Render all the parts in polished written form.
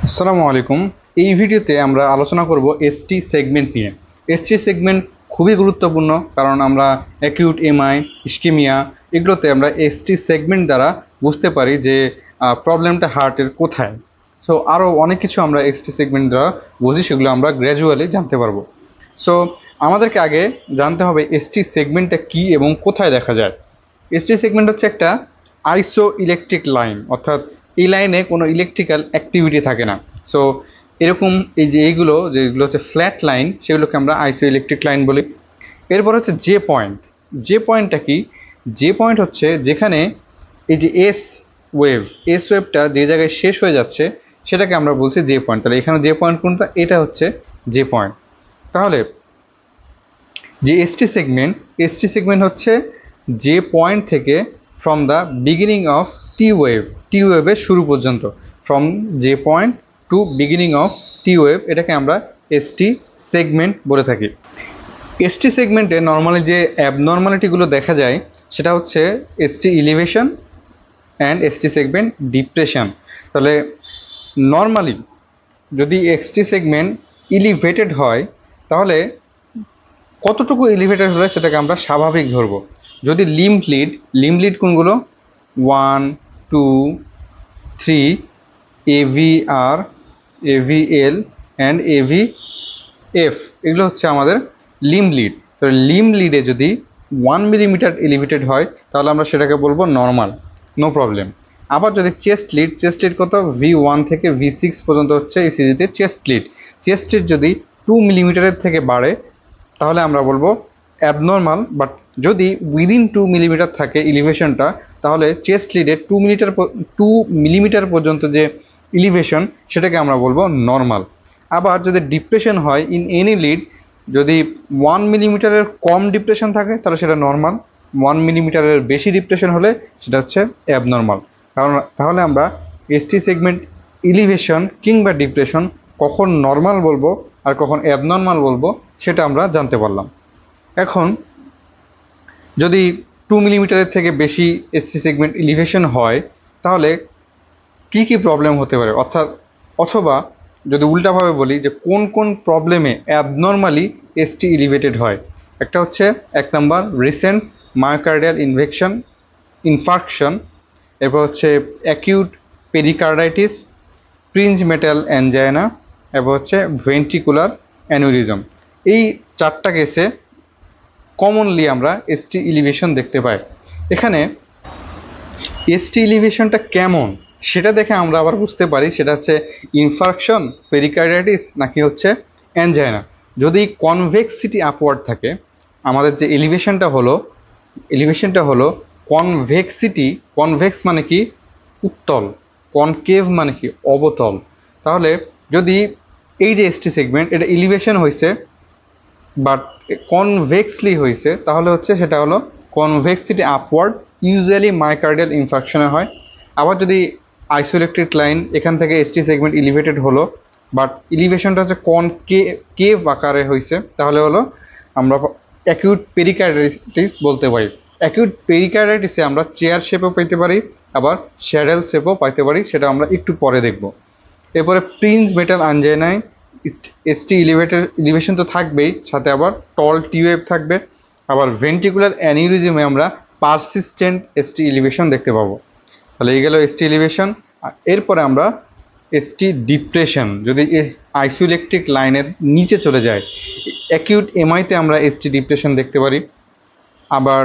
আসসালামু আলাইকুম। এই ভিডিওতে আমরা আলোচনা করব এসটি সেগমেন্ট নিয়ে। এসটি সেগমেন্ট খুবই গুরুত্বপূর্ণ, কারণ আমরা অ্যাকিউট এমআই, ইসকেমিয়া এগুলোতে আমরা এসটি সেগমেন্ট দ্বারা বুঝতে পারি যে প্রবলেমটা হার্টের কোথায়। সো আরও অনেক কিছু আমরা এসটি সেগমেন্ট দ্বারা বুঝি, সেগুলো আমরা গ্র্যাজুয়ালি জানতে পারবো। সো আমাদেরকে আগে জানতে হবে এসটি সেগমেন্টটা কী এবং কোথায় দেখা যায়। এসটি সেগমেন্ট হচ্ছে একটা আইসো ইলেকট্রিক লাইন, অর্থাৎ এই লাইনে কোনো ইলেকট্রিক্যাল অ্যাক্টিভিটি থাকে না। সো এরকম এই যে এইগুলো যেগুলো হচ্ছে ফ্ল্যাট লাইন, সেগুলোকে আমরা আইসো ইলেকট্রিক লাইন বলি। এরপর হচ্ছে জে পয়েন্ট। জে পয়েন্টটা কি? জে পয়েন্ট হচ্ছে যেখানে এই যে এস ওয়েভটা যে জায়গায় শেষ হয়ে যাচ্ছে সেটাকে আমরা বলছি জে পয়েন্ট। তাহলে এখানে জে পয়েন্ট কোনটা? এটা হচ্ছে জে পয়েন্ট। তাহলে যে এসটি সেগমেন্ট হচ্ছে যে পয়েন্ট থেকে from the beginning of T ওয়েভের শুরু পর্যন্ত, ফ্রম যে point to beginning of T wave, এটাকে আমরা এসটি সেগমেন্ট বলে থাকি। এসটি সেগমেন্টে নর্মালি যে অ্যাবনর্মালিটিগুলো দেখা যায় সেটা হচ্ছে ST elevation and ST segment depression. তাহলে নর্মালি যদি এসটি সেগমেন্ট ইলিভেটেড হয়, তাহলে কতটুকু এলিভেটেড হলে সেটাকে আমরা স্বাভাবিক ধরবো। যদি লিম্ব লিড কোনগুলো? 1, 2, 3, AVR, AVL অ্যান্ড AVF, এগুলো হচ্ছে আমাদের লিম্ব লিড। তো লিম্ব লিডে যদি 1 মিলিমিটার এলিভেটেড হয় তাহলে আমরা সেটাকে বলবো নর্মাল, নো প্রবলেম। আবার যদি চেস্ট লিড কত? V1 থেকে V6 পর্যন্ত হচ্ছে ইসিজিতে চেস্ট লিড যদি 2 মিলিমিটারের থেকে বাড়ে তাহলে আমরা বলবো অ্যাবনর্মাল। বাট যদি উইদিন 2 মিলিমিটার থাকে ইলিভেশনটা, তাহলে চেস্ট লিডে 2 মিলিমিটার পর্যন্ত যে ইলিভেশন সেটাকে আমরা বলবো নর্মাল। আবার যদি ডিপ্রেশন হয় ইন এনি লিড, যদি 1 মিলিমিটারের কম ডিপ্রেশন থাকে তাহলে সেটা নর্মাল, 1 মিলিমিটারের বেশি ডিপ্রেশন হলে সেটা হচ্ছে অ্যাবনর্মাল। কারণ তাহলে আমরা এসটি সেগমেন্ট ইলিভেশন কিংবা ডিপ্রেশন কখন নর্মাল বলবো আর কখন অ্যাবনর্মাল বলবো সেটা আমরা জানতে পারলাম। এখন যদি 2 মিলিমিটারের থেকে বেশি এসটি সেগমেন্ট ইলিভেশন হয় তাহলে কি কি প্রবলেম হতে পারে, অথবা যদি উল্টাভাবে বলি যে কোন কোন প্রবলেমে অ্যাবনর্মালি এসটি ইলিভেটেড হয়। একটা হচ্ছে 1 নম্বর রিসেন্ট মায়োকার্ডিয়াল ইনফার্কশন, এরপর হচ্ছে অ্যাকিউট পেরিকার্ডাইটিস, প্রিঞ্জ মেটাল অ্যানজাইনা, এরপর হচ্ছে ভেন্ট্রিকুলার অ্যানিউরিজম। এই 4টা কেসে কমনলি আমরা এসটি ইলিভেশন দেখতে পাই। এখানে এসটি ইলিভেশনটা কেমন সেটা দেখে আমরা আবার বুঝতে পারি সেটা হচ্ছে ইনফার্কশন, পেরিকার্ডাইটিস নাকি হচ্ছে অ্যানজাইনা। যদি কনভেক্সিটি আপওয়ার্ড থাকে, আমাদের যে এলিভেশনটা হলো কনভেক্স মানে কি? উত্তল। কনকেভ মানে কি? অবতল। তাহলে যদি এই যে এসটি সেগমেন্ট এটা ইলিভেশন হয়েছে বাট কনভেক্সলি হয়েছে, তাহলে হচ্ছে সেটা হলো কনভেক্সিটি আপওয়ার্ড, ইউজুয়ালি মায়োকার্ডিয়াল ইনফার্কশনে হয়। আবার যদি আইসোইলেকট্রিক লাইন এখান থেকে এসটি সেগমেন্ট ইলিভেটেড হলো বাট ইলিভেশনটা হচ্ছে কনকেভ আকারে হয়েছে, তাহলে হলো আমরা অ্যাকিউট পেরিকার্ডাইটিস বলতে পারি। অ্যাকিউট পেরিকার্ডাইটিসে আমরা চেয়ার শেপও পেতে পারি, আবার শ্যাডেল শেপও পাইতে পারি, সেটা আমরা একটু পরে দেখব। এরপরে প্রিন্স মেটাল আনজাইনায় এসটি ইলিভেশন তো থাকবেই, সাথে আবার টল টিউব থাকবে। আবার ভেন্ট্রিকুলার অ্যানিউরিজমে আমরা পারসিস্টেন্ট এসটি ইলিভেশন দেখতে পাবো। তাহলে এই গেল এসটি ইলিভেশন। এরপরে আমরা এসটি ডিপ্রেশন, যদি আইসোইলেকট্রিক লাইনের নিচে চলে যায়, অ্যাকিউট এমআইতে আমরা এসটি ডিপ্রেশন দেখতে পারি। আবার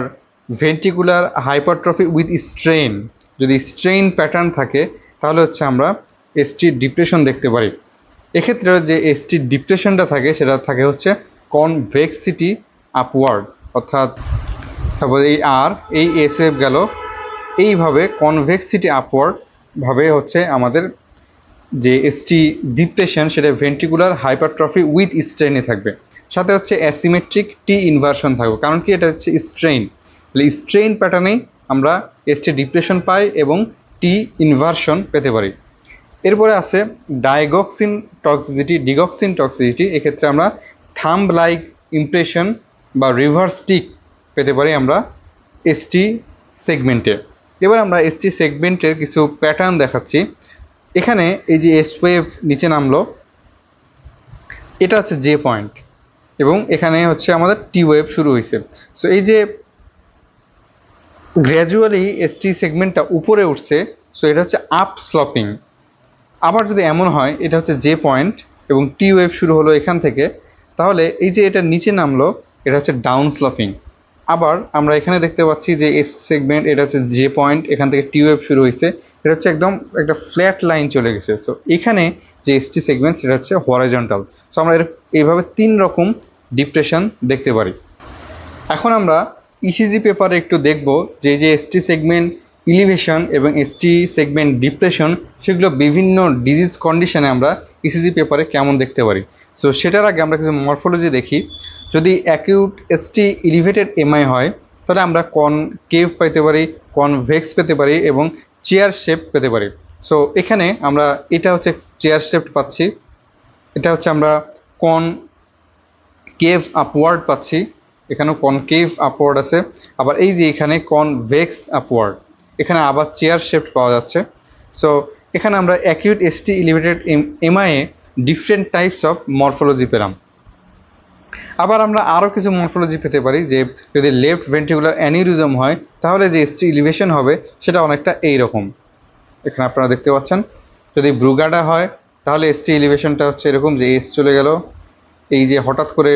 ভেন্ট্রিকুলার হাইপারট্রফি উইথ স্ট্রেইন, যদি স্ট্রেইন প্যাটার্ন থাকে তাহলে হচ্ছে আমরা এসটি ডিপ্রেশন দেখতে পারি। এক্ষেত্রে যে এসটি ডিপ্রেশনটা থাকে সেটা থাকে হচ্ছে কনভেক্সিটি আপওয়ার্ড, অর্থাৎ সাপোজ এই এস ওয়েভ গেল এইভাবে কনভেক্সিটি আপওয়ার্ড ভাবে হচ্ছে আমাদের যে এসটি ডিপ্রেশন সেটা ভেন্ট্রিকুলার হাইপারট্রফি উইথ স্ট্রেইনে থাকবে, সাথে হচ্ছে অ্যাসিমেট্রিক টি ইনভার্সন থাকবে। কারণ কি? এটা হচ্ছে স্ট্রেইন প্যাটার্নেই আমরা এসটি ডিপ্রেশন পাই এবং টি ইনভার্সন পেতে পারি। এরপরে আছে ডিগক্সিন টক্সিসিটি। এক্ষেত্রে আমরা থাম্ব লাইক ইমপ্রেশন বা রিভার্স স্টিক পেতে পারি আমরা এসটি সেগমেন্টে। এবার আমরা এসটি সেগমেন্টের কিছু প্যাটার্ন দেখাচ্ছি। এখানে এই যে এস ওয়েভ নিচে নামলো, এটা হচ্ছে জে পয়েন্ট, এবং এখানে হচ্ছে আমাদের টি ওয়েভ শুরু হয়েছে। সো এই যে গ্র্যাজুয়ালি এসটি সেগমেন্টটা উপরে উঠছে, সো এটা হচ্ছে আপ স্লপিং। আবার যদি এমন হয় এটা হচ্ছে জে পয়েন্ট এবং টি ওয়েভ শুরু হলো এখান থেকে, তাহলে এই যে এটা নিচে নামলো এটা হচ্ছে ডাউন স্লপিং। আবার আমরা এখানে দেখতে পাচ্ছি যে এস সেগমেন্ট, এটা হচ্ছে জে পয়েন্ট, এখান থেকে টি ওয়েভ শুরু হয়েছে, এটা হচ্ছে একদম একটা ফ্ল্যাট লাইন চলে গেছে। সো এখানে যে এসটি সেগমেন্ট সেটা হচ্ছে হরাইজন্টাল। সো আমরা এইভাবে 3 রকম ডিপ্রেশন দেখতে পারি। এখন আমরা ইসিজি পেপারে একটু দেখব যে যে এসটি সেগমেন্ট ইলিভেশন এবং এসটি সেগমেন্ট ডিপ্রেশন সেগুলো বিভিন্ন ডিজিজ কন্ডিশনে আমরা ইসিজি পেপারে কেমন দেখতে পারি। সো সেটার আগে আমরা কিছু মরফোলজি দেখি। যদি অ্যাকিউট এসটি ইলিভেটেড এমআই হয় তাহলে আমরা কনকেভ পেতে পারি, কনভেক্স পেতে পারি এবং চেয়ার শেপ পেতে পারি। সো এখানে আমরা এটা হচ্ছে চেয়ার শেপ পাচ্ছি, এটা হচ্ছে আমরা কনকেভ আপওয়ার্ড পাচ্ছি, এখানেও কনকেভ আপওয়ার্ড আছে। আবার এই যে এখানে কনভেক্স আপওয়ার্ড, এখানে আবার চেয়ার শেপড পাওয়া যাচ্ছে। সো এখানে আমরা acute ST elevated MIA different types of morphology পেলাম। আবার আমরা আরও কিছু মরফোলজি পেতে পারি যে যদি লেফট ভেন্ট্রিকুলার অ্যানিউরিজম হয় তাহলে যে এসটি এলিভেশন হবে সেটা অনেকটা এই রকম, এখানে আপনারা দেখতে পাচ্ছেন। যদি ব্রুগাডা হয় তাহলে এসটি এলিভেশনটা হচ্ছে এরকম যে এস চলে গেল, এই যে হঠাৎ করে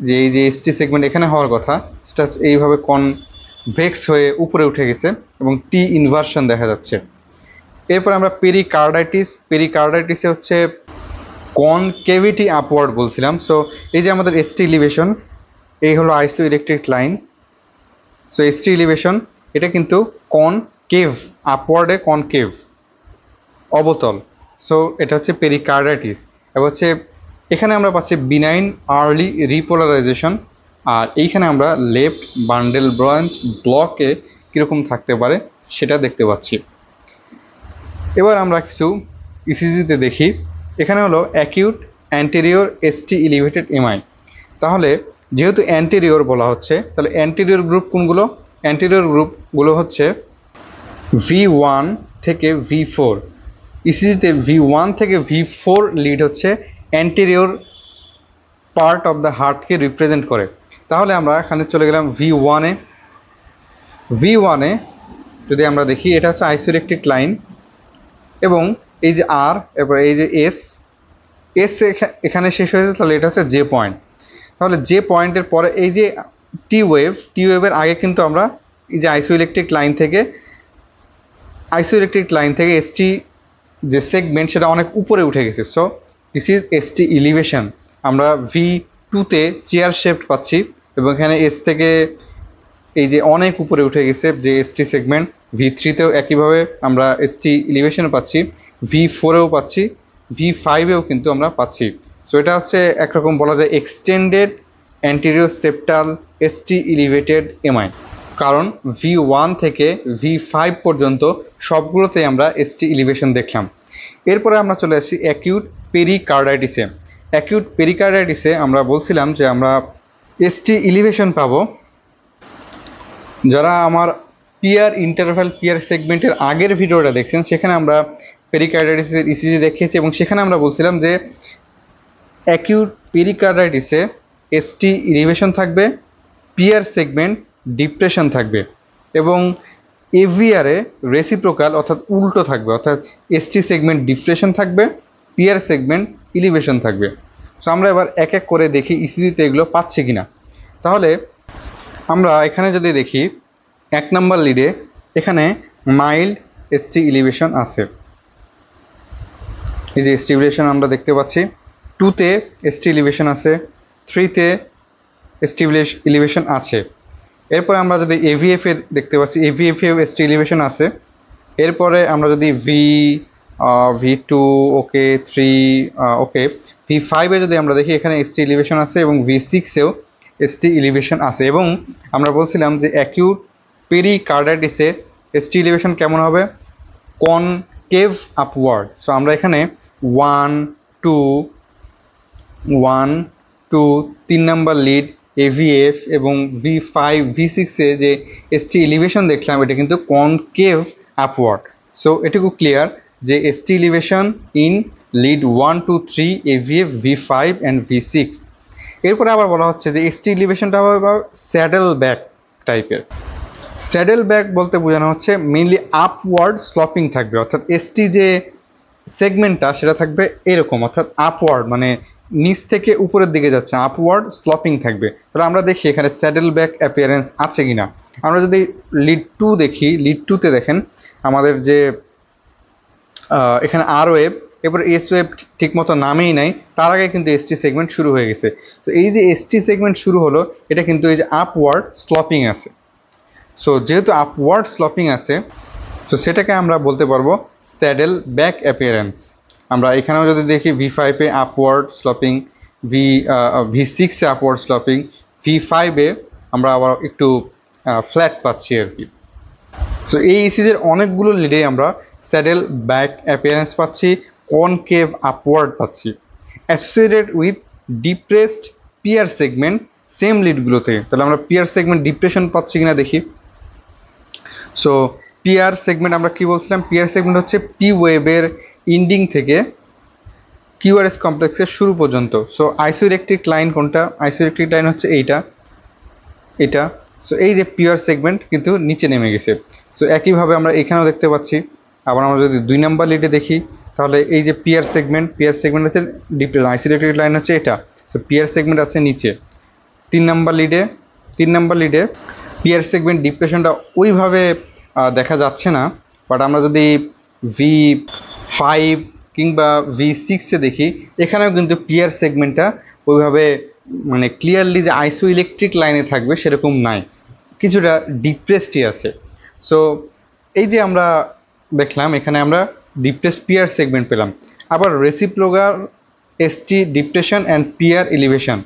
যে এই যে এসটি সেগমেন্ট এখানে হওয়ার কথা সেটা এইভাবে কনভেক্স হয়ে উপরে উঠে গেছে এবং টি ইনভার্সন দেখা যাচ্ছে। এরপর আমরা পেরিকার্ডাইটিসে হচ্ছে কনকেভিটি আপওয়ার্ড বলছিলাম। সো এই যে আমাদের এসটি এলিভেশন, এই হলো আইসো electric line. So ST elevation এটা কিন্তু কনকেভ, আপওয়ার্ডে কনকেভ, অবতল। সো এটা হচ্ছে পেরিকার্ডাইটিস। এবার হচ্ছে এখানে আমরা পাচ্ছি বিনাইন আর্লি রিপোলারাইজেশন, আর এইখানে আমরা লেফট বান্ডেল ব্রাঞ্চ ব্লকে কীরকম থাকতে পারে সেটা দেখতে পাচ্ছি। এবার আমরা কিছু ইসিজিতে দেখি। এখানে হলো acute anterior ST elevated MI. তাহলে যেহেতু অ্যান্টেরিয়র বলা হচ্ছে তাহলে অ্যান্টেরিয়র গ্রুপ কোনগুলো? অ্যান্টেরিয়র গ্রুপগুলো হচ্ছে V1 থেকে V4। ইসিজিতে V1 থেকে V4 লিড হচ্ছে অ্যান্টেরিয়র পার্ট অফ দ্য হার্টকে রিপ্রেজেন্ট করে। তাহলে আমরা এখানে চলে গেলাম V1-এ। V1-এ যদি আমরা দেখি এটা হচ্ছে আইসোইলেকট্রিক লাইন এবং এই যে আর, এরপর এই যে এস এখানে শেষ হয়েছে, তাহলে এটা হচ্ছে জে পয়েন্ট। তাহলে জে পয়েন্টের পরে এই যে টি ওয়েভের আগে কিন্তু আমরা এই যে আইসোইলেকট্রিক লাইন থেকে এসটি যে সেগমেন্ট সেটা অনেক উপরে উঠে গেছে। So this is ST elevation. আমরা V2-তে চেয়ার শেপড পাচ্ছি এবং এখানে এস থেকে এই যে অনেক উপরে উঠে গেছে যে এসটি সেগমেন্ট। V3-তেও একইভাবে আমরা এসটি ইলিভেশন পাচ্ছি, V4-এও পাচ্ছি, V5-এও কিন্তু আমরা পাচ্ছি। সো এটা হচ্ছে একরকম বলা যায় extended anterior septal ST elevated MI, কারণ V1 থেকে V5 পর্যন্ত সবগুলোতেই আমরা এসটি ইলিভেশন দেখলাম। এরপরে আমরা চলে আসি অ্যাকিউট পেরিকার্ডাইটিসে। অ্যাকিউট পেরিকার্ডাইটিসে আমরা বলছিলাম যে আমরা এসটি ইলিভেশন পাবো। যারা আমার পিয়ার সেগমেন্টের আগের ভিডিওটা দেখছেন সেখানে আমরা পেরিকার্ডাইটিসের ইসিজি দেখিয়েছি এবং সেখানে আমরা বলছিলাম যে অ্যাকিউট পেরিকার্ডাইটিসে এসটি ইলিভেশন থাকবে, পিয়ার সেগমেন্ট ডিপ্রেশন থাকবে এবং এভিআরে রেসিপ্রোকাল অর্থাৎ উল্টো থাকবে, অর্থাৎ এসটি সেগমেন্ট ডিপ্রেশন থাকবে, পিয়ার সেগমেন্ট ইলিভেশন থাকবে। সো আমরা এবার এক এক করে দেখি ইসিজিতে এগুলো পাচ্ছি কিনা। তাহলে আমরা এখানে যদি দেখি 1 নম্বর লিডে এখানে মাইল্ড এসটি ইলিভেশন আছে, এই যে এসটি ইলিভেশন আমরা দেখতে পাচ্ছি। 2-তে এসটি ইলিভেশন আছে, 3-তে এসটি ইলিভেশন আছে। এরপরে আমরা যদি এভিএফে দেখতে পাচ্ছি, এভিএফেও এসটি ইলিভেশন আছে। এরপরে আমরা যদি V2 ওকে, 3 ওকে, V5-এ যদি আমরা দেখি এখানে এসটি ইলিভেশন আছে এবং V6-এও এসটি ইলিভেশন আছে। এবং আমরা বলছিলাম যে অ্যাকিউট পেরিকার্ডাইটিসে এসটি ইলিভেশন কেমন হবে? Concave upward. সো আমরা এখানে 1, 2, 3 নম্বর লিড এভিএফ এবং V5, V6-এ যে এসটি ইলিভেশন দেখলাম এটা কিন্তু কনকেভ আপওয়ার্ড। সো এটুকু ক্লিয়ার যে ST elevation in lead 1 2 3 এভিএফ V5 and V6। এরপরে আবার বলা হচ্ছে যে এসটি এলিভেশনটা হবে স্যাডেল ব্যাক টাইপের। স্যাডেল ব্যাক বলতে বোঝানো হচ্ছে মেইনলি আপওয়ার্ড স্লপিং থাকবে, অর্থাৎ এসটি যে সেগমেন্টটা সেটা থাকবে এরকম, অর্থাৎ আপওয়ার্ড মানে নিচ থেকে উপরের দিকে যাচ্ছে, আপওয়ার্ড স্লপিং থাকবে। তাহলে আমরা দেখি এখানে স্যাডেল ব্যাক অ্যাপিয়ারেন্স আছে কিনা। আমরা যদি লিড 2 দেখি, লিড 2তে দেখেন আমাদের যে এখানে আর ওয়েভ, এরপর এস ওয়েভ ঠিকমতো নামেই নাই, তার আগে কিন্তু এসটি সেগমেন্ট শুরু হয়ে গেছে। তো এই যে এসটি সেগমেন্ট শুরু হলো, এটা কিন্তু এই যে আপওয়ার্ড স্লপিং আছে। সো যেহেতু আপওয়ার্ড স্লপিং আছে, তো সেটাকে আমরা বলতে পারবো স্যাডেল ব্যাক অ্যাপিয়ারেন্স। আমরা এখানেও যদি দেখি V5-এ আপওয়ার্ড স্লপিং, V6-এ আপওয়ার্ড স্লপিং, V5-এ আমরা আবার একটু ফ্ল্যাট পাচ্ছি আর কি। সো এই ইসিজের অনেকগুলো লিডে আমরা স্যাডেল ব্যাক অ্যাপিয়ারেন্স পাচ্ছি, কনকেভ আপওয়ার্ড পাচ্ছি, associated with depressed PR segment same লিডগুলোতে। তাহলে আমরা পিয়ার সেগমেন্ট ডিপ্রেশন পাচ্ছি কিনা দেখি। সো পিয়ার সেগমেন্ট আমরা কি বলছিলাম, পিয়ার সেগমেন্ট হচ্ছে পি ওয়েভের ইন্ডিং থেকে কিউআরএস কমপ্লেক্সের শুরু পর্যন্ত। সো আইসোইলেকট্রিক লাইন কোনটা, আইসোইলেকট্রিক লাইন হচ্ছে এটা। সো এই যে পিয়ার সেগমেন্ট কিন্তু নিচে নেমে গেছে। সো একইভাবে আমরা এখানেও দেখতে পাচ্ছি। আবার আমরা যদি 2 নাম্বার লিডে দেখি, তাহলে এই যে পিয়ার সেগমেন্ট হচ্ছে ডিপ্রেশন, আইসোইলেকট্রিক লাইন হচ্ছে এটা। সো পিয়ার সেগমেন্ট আছে নিচে। 3 নাম্বার লিডে পিয়ার সেগমেন্ট ডিপ্রেশনটা ওইভাবে দেখা যাচ্ছে না, বাট আমরা যদি V5 কিংবা V6-এ দেখি, এখানেও কিন্তু পিয়ার সেগমেন্টটা ওইভাবে মানে ক্লিয়ারলি যে আইসো ইলেকট্রিক লাইনে থাকবে সেরকম নাই, কিছুটা ডিপ্রেসডই আছে। সো এই যে আমরা দেখলাম এখানে আমরা ডিপ্রেসড পিয়ার সেগমেন্ট পেলাম। আবার reciprocal ST depression and peer elevation.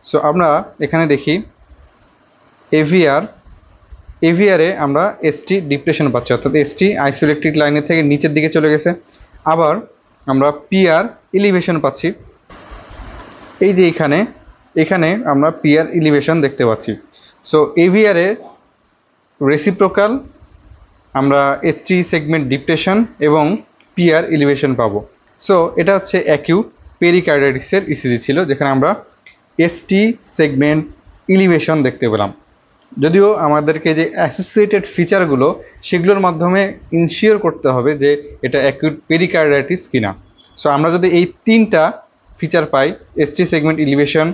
So আমরা এখানে দেখি এভিআরে আমরা এসটি ডিপ্রেশন পাচ্ছি, অর্থাৎ এসটি আইসোইলেকট্রিক লাইনের থেকে নিচের দিকে চলে গেছে। আবার আমরা পিআর এলিভেশন পাচ্ছি, এই যে এখানে আমরা পিআর এলিভেশন দেখতে পাচ্ছি। সো এভিআরে রেসিপ্রোকাল আমরা এসটি সেগমেন্ট ডিপ্রেশন এবং পিআর এলিভেশন পাবো। সো এটা হচ্ছে অ্যাকিউট পেরিকার্ডাইটিসের ইসিজি ছিল, যেখানে আমরা এসটি সেগমেন্ট এলিভেশন দেখতে পেলাম। যদিও আমাদেরকে যে অ্যাসোসিয়েটেড ফিচারগুলো সেগুলোর মাধ্যমে ইনশিওর করতে হবে যে এটা অ্যাকিউট পেরিকার্ডাইটিস কিনা। সো আমরা যদি এই 3টা ফিচার পাই, এসটি সেগমেন্ট এলিভেশন,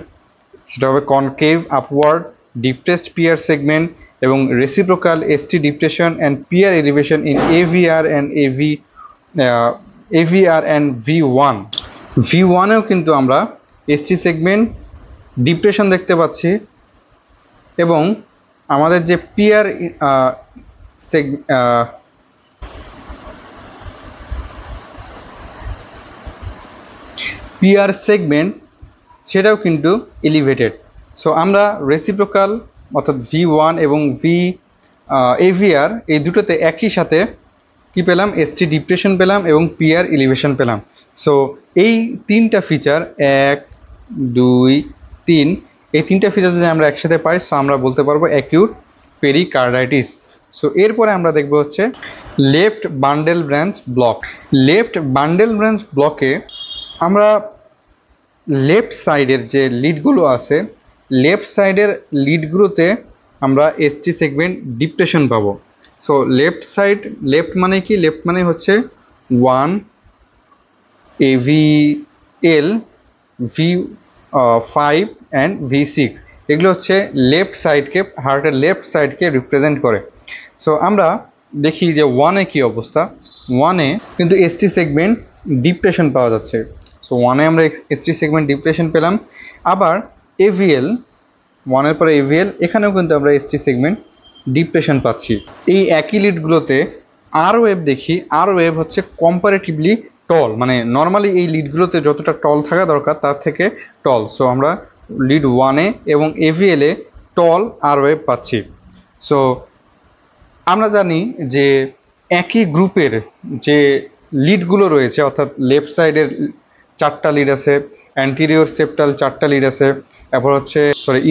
সেটা হবে concave upward depressed PR segment, এবং reciprocal ST depression and peer elevation in aVR and V1। V1-এও কিন্তু আমরা এসটি সেগমেন্ট ডিপ্রেশন দেখতে পাচ্ছি, এবং আমাদের যে পিয়ার সেগমেন্ট সেটাও কিন্তু এলিভেটেড। সো আমরা রেসিপ্রোকাল অর্থাৎ V1 এবং এভিআর এই দুটোতে একই সাথে কি পেলাম, এসটি ডিপ্রেশন পেলাম এবং পিয়ার এলিভেশন পেলাম। সো এই 3টা ফিচার 1 2 3, এই 3টা ফিচার যদি আমরা একসাথে পাই, সো আমরা বলতে পারবো অ্যাকিউট পেরিকার্ডাইটিস। সো এরপরে আমরা দেখব হচ্ছে left bundle branch block. Left bundle branch ব্লকে আমরা লেফট সাইডের যে লিডগুলো আছে, লেফট সাইডের লিডগুলোতে আমরা এসটি সেগমেন্ট ডিপ্রেশন পাবো। সো লেফট মানে কি, লেফট মানে হচ্ছে 1 AVL V5 অ্যান্ড V6, এগুলো হচ্ছে লেফট সাইডকে, হার্টের লেফট সাইডকে রিপ্রেজেন্ট করে। সো আমরা দেখি যে 1-এ কি অবস্থা। 1-এ কিন্তু এসটি সেগমেন্ট ডিপ্রেশন পাওয়া যাচ্ছে। সো 1-এ আমরা এসটি সেগমেন্ট ডিপ্রেশন পেলাম। আবার AVL, 1-এর পরে AVL, এখানেও কিন্তু আমরা এসটি সেগমেন্ট ডিপ্রেশন পাচ্ছি। এই একই লিডগুলোতে আর ওয়েভ দেখি, আর ওয়েভ হচ্ছে কম্পারেটিভলি টল, মানে নর্মালি এই লিডগুলোতে যতটা টল থাকা দরকার তার থেকে টল। সো আমরা লিড 1-এ এবং AVL-এ টল আর ওয়েভ পাচ্ছি। সো আমরা জানি যে একই গ্রুপের যে লিডগুলো রয়েছে, অর্থাৎ লেফট সাইডের 4টা লিড আছে, অ্যান্টিরিয়র সেপ্টাল 4টা লিড আছে, তারপর হচ্ছে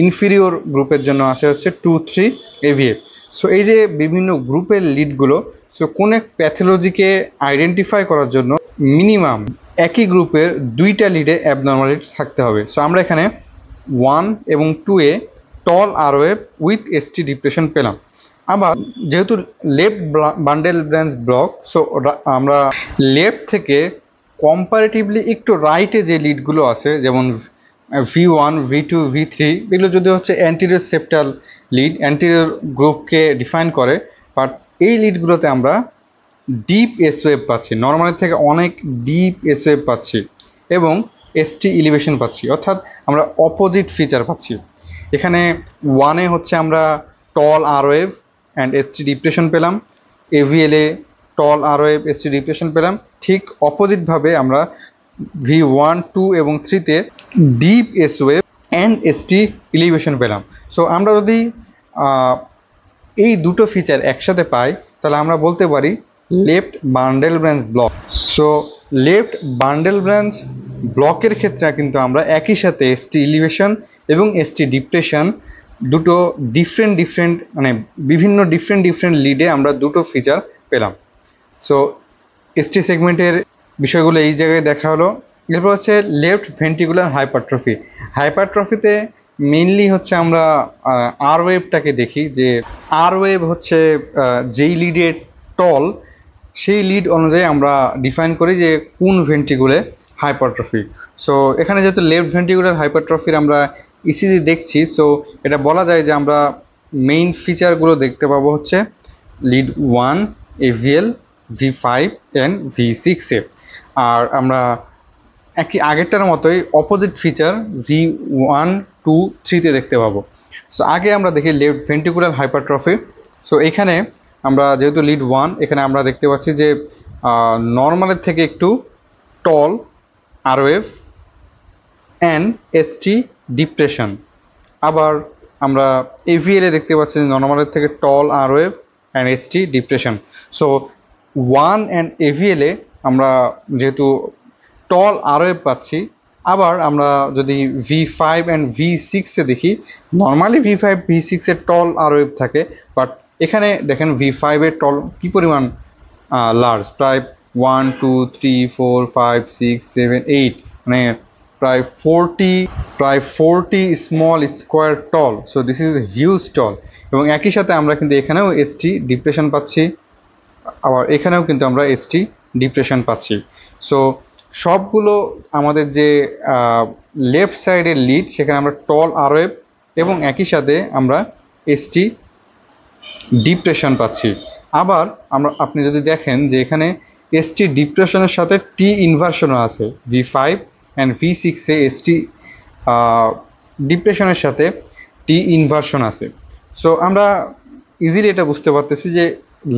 ইনফিরিয়র গ্রুপের জন্য আছে হচ্ছে 2 3 AVF। সো এই যে বিভিন্ন গ্রুপের লিডগুলো, সো কোন এক প্যাথোলজিকে আইডেন্টিফাই করার জন্য মিনিমাম একই গ্রুপের দুইটা লিডে অ্যাবনর্মালিটি থাকতে হবে। সো আমরা এখানে 1 এবং 2 এ টল আরওএফ উইথ এসটি ডিপ্রেশন পেলাম। আবার যেহেতু left bundle branch block, so আমরা লেফট থেকে কম্পারেটিভলি একটু রাইটে যে লিডগুলো আছে, যেমন V1, V2, V3, এগুলো যদি হচ্ছে অ্যান্টিরিয়র সেপ্টাল লিড, অ্যান্টিরিয়র গ্রুপকে ডিফাইন করে, বাট এই লিডগুলোতে আমরা ডিপ এস ওয়েভ পাচ্ছি, নর্মালের থেকে অনেক ডিপ এস ওয়েভ পাচ্ছি এবং এসটি ইলিভেশন পাচ্ছি, অর্থাৎ আমরা অপোজিট ফিচার পাচ্ছি। এখানে 1-এ হচ্ছে আমরা টল আরওয়েভ অ্যান্ড এসটি ডিপ্রেশন পেলাম, এভিএলএ টল আরওয়েভ এসটি ডিপ্রেশন পেলাম। ঠিক অপোজিটভাবে আমরা V1, 2 এবং 3-তে deep S wave and ST elevation পেলাম। সো আমরা যদি এই দুটো ফিচার একসাথে পাই, তাহলে আমরা বলতে পারি left bundle branch block. So left bundle branch ব্লকের ক্ষেত্রে কিন্তু আমরা একই সাথে এসটি ইলিভেশন এবং এসটি ডিপ্রেশন দুটো ডিফারেন্ট মানে বিভিন্ন ডিফারেন্ট লিডে আমরা দুটো ফিচার পেলাম। সো এসটি সেগমেন্টের বিষয়গুলো এই জায়গায় দেখা হলো। এরপর হচ্ছে লেফট ভেন্ট্রিকুলার হাইপারট্রফি। হাইপারট্রফিতে মেইনলি হচ্ছে আমরা আর ওয়েভটাকে দেখি, যে আর ওয়েভ হচ্ছে যেই লিডের টল, সেই লিড অনুযায়ী আমরা ডিফাইন করি যে কোন ভেন্ট্রিকুলে হাইপারট্রফি। সো এখানে যেহেতু লেফট ভেন্ট্রিকুলার হাইপারট্রফির আমরা ইসিজি দেখছি, সো এটা বলা যায় যে আমরা মেইন ফিচারগুলো দেখতে পাবো হচ্ছে লিড 1, এভিএল, V5 অ্যান্ড V6-এ। আর আমরা একই আগেরটার মতোই অপোজিট ফিচার V1, 2, 3-তে দেখতে পাবো। সো আগে আমরা দেখি লেফট ভেন্ট্রিকুলার হাইপারট্রফি। সো এখানে আমরা যেহেতু লিড 1, এখানে আমরা দেখতে পাচ্ছি যে নর্মালের থেকে একটু tall ROF and ST depression. আবার আমরা এভিএলএ দেখতে পাচ্ছি যে নর্মালের থেকে tall ROF and ST depression. So 1 and এভিএলএ আমরা যেহেতু টল আরওএফ পাচ্ছি। আবার আমরা যদি V5 অ্যান্ড V6-এ দেখি, নর্মালি V5, V6-এর টল আরওএফ থাকে, বাট এখানে দেখেন V5-এর টল কী পরিমাণ লার্জ, প্রায় 1, 2, 3, 4, 5, 6, 7, 8, মানে প্রায় 40 small square tall. So this is huge tall. এবং একই সাথে আমরা কিন্তু এখানেও এসটি ডিপ্রেশন পাচ্ছি, আবার এখানেও কিন্তু আমরা এসটি ডিপ্রেশন পাচ্ছি। সো সবগুলো আমাদের যে লেফট সাইডের লিড, সেখানে আমরা টল আরওএফ এবং একই সাথে আমরা এসটি ডিপ্রেশন পাচ্ছি। আবার আপনি যদি দেখেন যে এখানে এসটি ডিপ্রেশনের সাথে টি ইনভার্সনও আছে, V5 অ্যান্ড V6-এ এসটি ডিপ্রেশনের সাথে টি ইনভার্সন আছে। সো আমরা ইজিলি এটা বুঝতে পারতেছি যে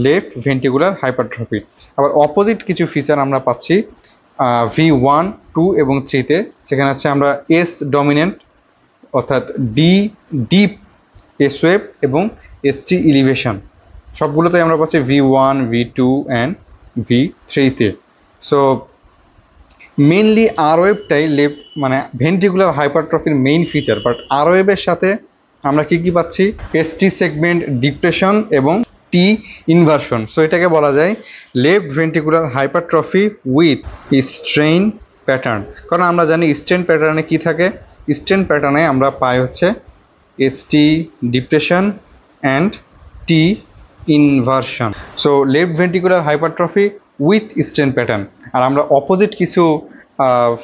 লেফট ভেন্ট্রিকুলার হাইপারট্রফি। আবার অপোজিট কিছু ফিচার আমরা পাচ্ছি V1, 2 এবং 3-তে। সেখানে হচ্ছে আমরা এস ডমিনেন্ট, অর্থাৎ ডিপ এস ওয়েভ এবং এসটি ইলিভেশন, সবগুলোতে আমরা পাচ্ছি V1, V2 অ্যান্ড V3-তে। সো মেইনলি আর ওয়েভটাই লেফট মানে ভেন্ট্রিকুলার হাইপারট্রফির মেইন ফিচার, বাট আর ওয়েভের সাথে আমরা কি পাচ্ছি, এসটি সেগমেন্ট ডিপ্রেশন এবং টি ইনভার্সন। সো এটাকে বলা যায় left ventricular hypertrophy with strain pattern. কারণ আমরা জানি স্ট্রেন প্যাটার্নে কি থাকে, স্ট্রেন প্যাটার্নে আমরা পাই হচ্ছে ST depression and T inversion. So left ventricular hypertrophy with strain pattern. আর আমরা অপোজিট কিছু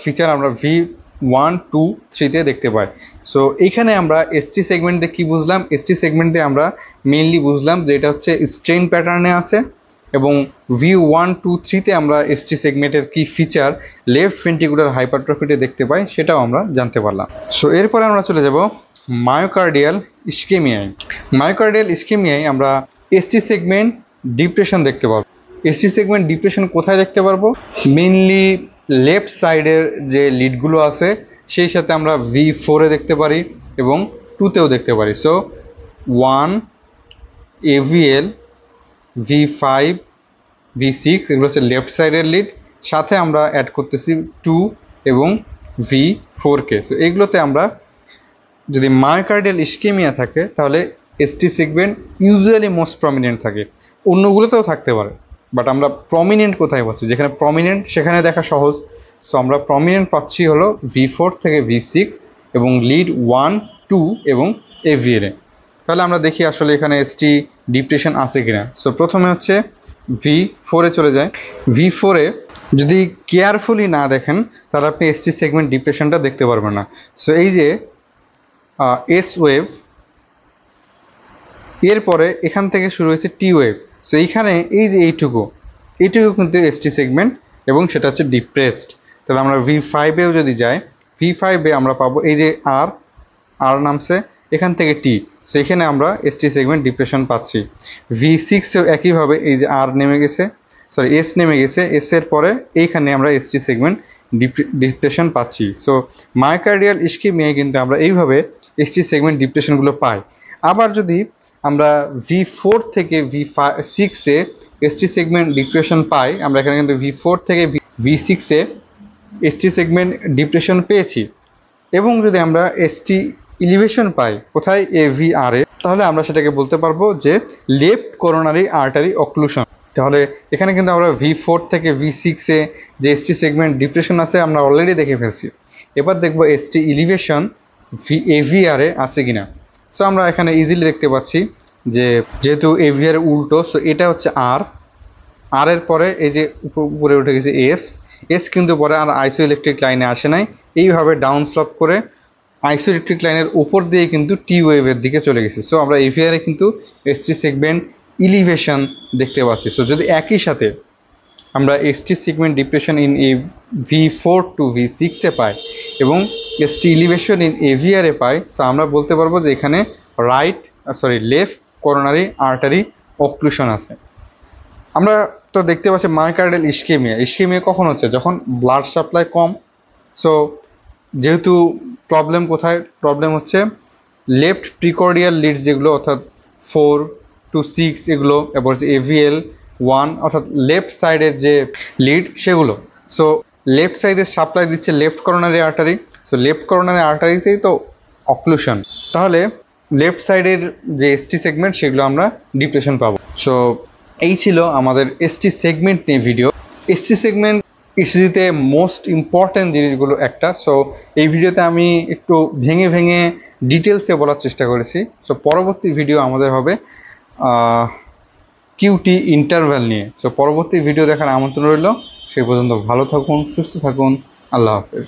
ফিচার আমরা V1, 2, 3-তে দেখতে পাই। সো এইখানে আমরা এসটি সেগমেন্টে কি বুঝলাম, এসটি সেগমেন্টে আমরা মেইনলি বুঝলাম যে এটা হচ্ছে স্ট্রেন প্যাটার্নে আছে, এবং V1, 2, 3-তে আমরা এসটি সেগমেন্টের কি ফিচার লেফট ভেন্ট্রিকুলার হাইপারট্রফিতে দেখতে পাই সেটাও আমরা জানতে পারলাম। সো এরপরে আমরা চলে যাব মায়োকার্ডিয়াল ইস্কেমিয়ায়। মায়োকার্ডিয়াল ইস্কেমিয়ায় আমরা এসটি সেগমেন্ট ডিপ্রেশন দেখতে পাবো। এসটি সেগমেন্ট ডিপ্রেশন কোথায় দেখতে পারবো, মেইনলি লেফট সাইডের যে লিডগুলো আছে সেই সাথে আমরা V4-এ দেখতে পারি এবং 2-তেও দেখতে পারি। সো 1, AVL, V5, V6 এগুলো হচ্ছে লেফট সাইডের লিড, সাথে আমরা অ্যাড করতেছি 2 এবং V4-কে। সো এগুলোতে আমরা যদি মায়োকার্ডিয়াল ইস্কেমিয়া থাকে, তাহলে ST segment usually most prominent থাকে। অন্যগুলোতেও থাকতে পারে, বাট আমরা প্রমিনেন্ট কোথায় পাচ্ছি, যেখানে প্রমিনেন্ট সেখানে দেখা সহজ। সো আমরা প্রমিনেন্ট পাচ্ছি হলো V4 থেকে V6 এবং লিড 1, 2 এবং AVL এ। তাহলে আমরা দেখি আসলে এখানে এসটি ডিপ্রেশন আছে কিনা। সো প্রথমে হচ্ছে V4 এ চলে যায়। V4 এ যদি কেয়ারফুলি না দেখেন তাহলে আপনি এসটি সেগমেন্ট ডিপ্রেশনটা দেখতে পারবেন না। সো এই যে এস ওয়েভ, এরপরে এখান থেকে শুরু হয়েছে টি ওয়েভ। সো এইখানে এই যে এইটুকু কিন্তু এসটি সেগমেন্ট এবং সেটা হচ্ছে ডিপ্রেসড। তাহলে আমরা V5-এও যদি যাই, V5-এ আমরা পাবো এই যে আর নামছে, এখান থেকে টি। সো এখানে আমরা এসটি সেগমেন্ট ডিপ্রেশন পাচ্ছি। V6-এও একইভাবে এই যে আর নেমে গেছে, সরি এস নেমে গেছে, এস এর পরে এইখানে আমরা এসটি সেগমেন্ট ডিপ্রেশন পাচ্ছি। সো মায়োকার্ডিয়াল ইস্কিমিয়ায় কিন্তু আমরা এইভাবে এসটি সেগমেন্ট ডিপ্রেশনগুলো পাই। আবার যদি আমরা V4 থেকে V6-এ এসটি সেগমেন্ট ডিপ্রেশন পাই, আমরা এখানে কিন্তু V4 থেকে V6-এ এসটি সেগমেন্ট ডিপ্রেশন পেয়েছি। এবং যদি আমরা এসটি ইলিভেশন পাই কোথায়, AVR-এ, তাহলে আমরা সেটাকে বলতে পারবো যে লেফট করোনারি আর্টারি অক্লুশন। তাহলে এখানে কিন্তু আমরা V4 থেকে V6-এ যে এসটি সেগমেন্ট ডিপ্রেশন আছে আমরা অলরেডি দেখে ফেলছি। এবার দেখবো এসটি ইলিভেশন AVR-এ আছে কিনা। সো আমরা এখানে ইজিলি দেখতে পাচ্ছি যে যেহেতু AVR উল্টো, সো এটা হচ্ছে আর এর পরে এই যে উপরে উঠে গেছে এস কিন্তু পরে আর আইসো ইলেকট্রিক লাইনে আসে নাই, এইভাবে ডাউন স্লপ করে আইসো ইলেকট্রিক লাইনের উপর দিয়ে কিন্তু টি ওয়েভের দিকে চলে গেছে। সো আমরা AVR-এ কিন্তু এসটি সেগমেন্ট ইলিভেশন দেখতে পাচ্ছি। সো যদি একই সাথে আমরা ST segment depression in V4 to V6-এ পাই এবং এসটি ইলিভেশন ইন AVR-এ পাই, সো আমরা বলতে পারবো যে এখানে লেফট করোনারি আর্টারি অক্লুশন আছে। আমরা তো দেখতে পাচ্ছি মায়োকার্ডিয়াল ইস্কেমিয়া কখন হচ্ছে, যখন ব্লাড সাপ্লাই কম। সো যেহেতু প্রবলেম হচ্ছে লেফট প্রিকর্ডিয়াল লিডস যেগুলো অর্থাৎ 4 to 6 এগুলো, এবার হচ্ছে AVL 1 অর্থাৎ লেফট সাইডের যে লিড সেগুলো। সো লেফট সাইডে সাপ্লাই দিচ্ছে left coronary artery. So left coronary আর্টারিতেই তো অক্লুশন, তাহলে লেফট সাইডের যে এসটি সেগমেন্ট সেগুলো আমরা ডিপ্রেশন পাবো। সো এই ছিল আমাদের এসটি সেগমেন্ট নিয়ে ভিডিও। এসটি সেগমেন্ট ইসিজিতে মোস্ট ইম্পর্ট্যান্ট জিনিসগুলো একটা। সো এই ভিডিওতে আমি একটু ভেঙে ডিটেলসে বলার চেষ্টা করেছি। সো পরবর্তী ভিডিও আমাদের হবে কিউটি ইন্টারভ্যাল নিয়ে। সো পরবর্তী ভিডিও দেখার আমন্ত্রণ রইল। সেই পর্যন্ত ভালো থাকুন, সুস্থ থাকুন, আল্লাহ হাফেজ।